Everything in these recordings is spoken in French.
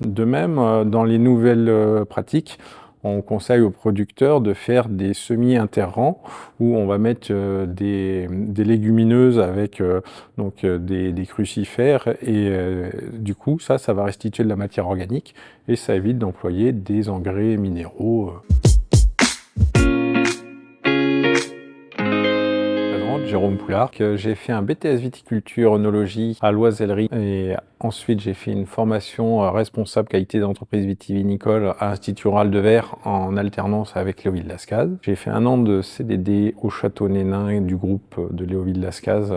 De même, dans les nouvelles pratiques, on conseille aux producteurs de faire des semis interrants où on va mettre des légumineuses avec des crucifères et du coup ça va restituer de la matière organique et ça évite d'employer des engrais minéraux. Jérôme Poulard, j'ai fait un BTS viticulture œnologie à l'Oisellerie et ensuite j'ai fait une formation responsable qualité d'entreprise vitivinicole à l'Institut Rural de Vers en alternance avec Léoville Lascaz. J'ai fait un an de CDD au Château Nénin du groupe de Léoville Lascaz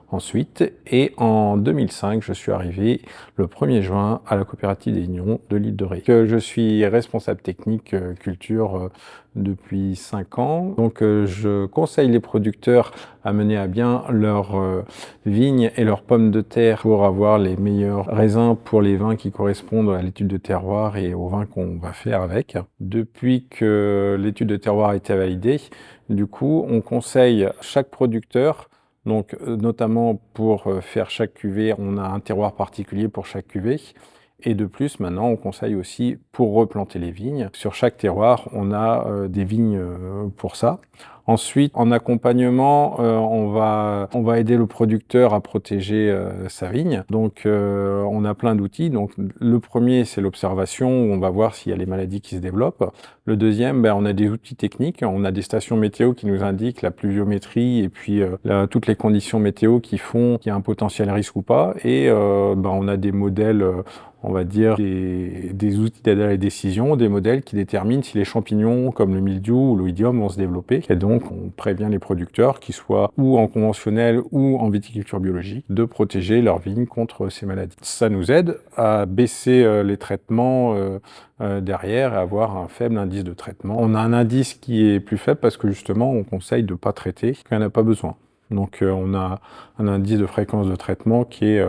ensuite et en 2005 je suis arrivé le 1er juin à la coopérative des Vignons de l'île de Ré. Je suis responsable technique culture depuis 5 ans. Donc je conseille les producteurs à mener à bien leurs vignes et leurs pommes de terre pour avoir les meilleurs raisins pour les vins qui correspondent à l'étude de terroir et aux vins qu'on va faire avec. Depuis que l'étude de terroir a été validée, du coup on conseille chaque producteur, donc notamment pour faire chaque cuvée, on a un terroir particulier pour chaque cuvée. Et de plus, maintenant, on conseille aussi pour replanter les vignes. Sur chaque terroir, on a des vignes pour ça. Ensuite, en accompagnement, on va aider le producteur à protéger sa vigne. Donc, on a plein d'outils. Donc, le premier, c'est l'observation, où on va voir s'il y a les maladies qui se développent. Le deuxième, on a des outils techniques. On a des stations météo qui nous indiquent la pluviométrie et puis toutes les conditions météo qui font qu'il y a un potentiel risque ou pas. Et on a des modèles on va dire, des outils d'aide à la décision, des modèles qui déterminent si les champignons comme le mildiou ou l'oïdium vont se développer. Et donc, on prévient les producteurs, qu'ils soient ou en conventionnel ou en viticulture biologique, de protéger leurs vignes contre ces maladies. Ça nous aide à baisser les traitements derrière et avoir un faible indice de traitement. On a un indice qui est plus faible parce que justement, on conseille de ne pas traiter quand il n'y en a pas besoin. Donc, on a un indice de fréquence de traitement qui est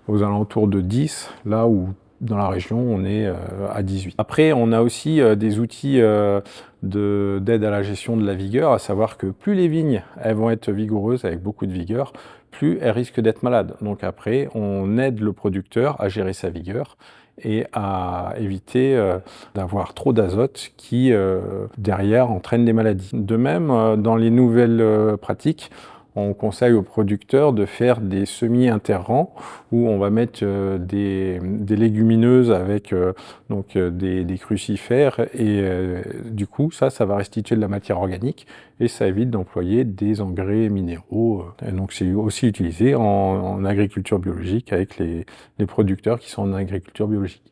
aux alentours de 10, là où dans la région on est à 18. Après on a aussi des outils d'aide à la gestion de la vigueur, à savoir que plus les vignes elles vont être vigoureuses avec beaucoup de vigueur, plus elles risquent d'être malades. Donc après on aide le producteur à gérer sa vigueur et à éviter d'avoir trop d'azote qui derrière entraîne des maladies. De même dans les nouvelles pratiques, on conseille aux producteurs de faire des semis interrants où on va mettre des légumineuses avec des crucifères et du coup ça va restituer de la matière organique et ça évite d'employer des engrais minéraux. Et donc c'est aussi utilisé en agriculture biologique avec les producteurs qui sont en agriculture biologique.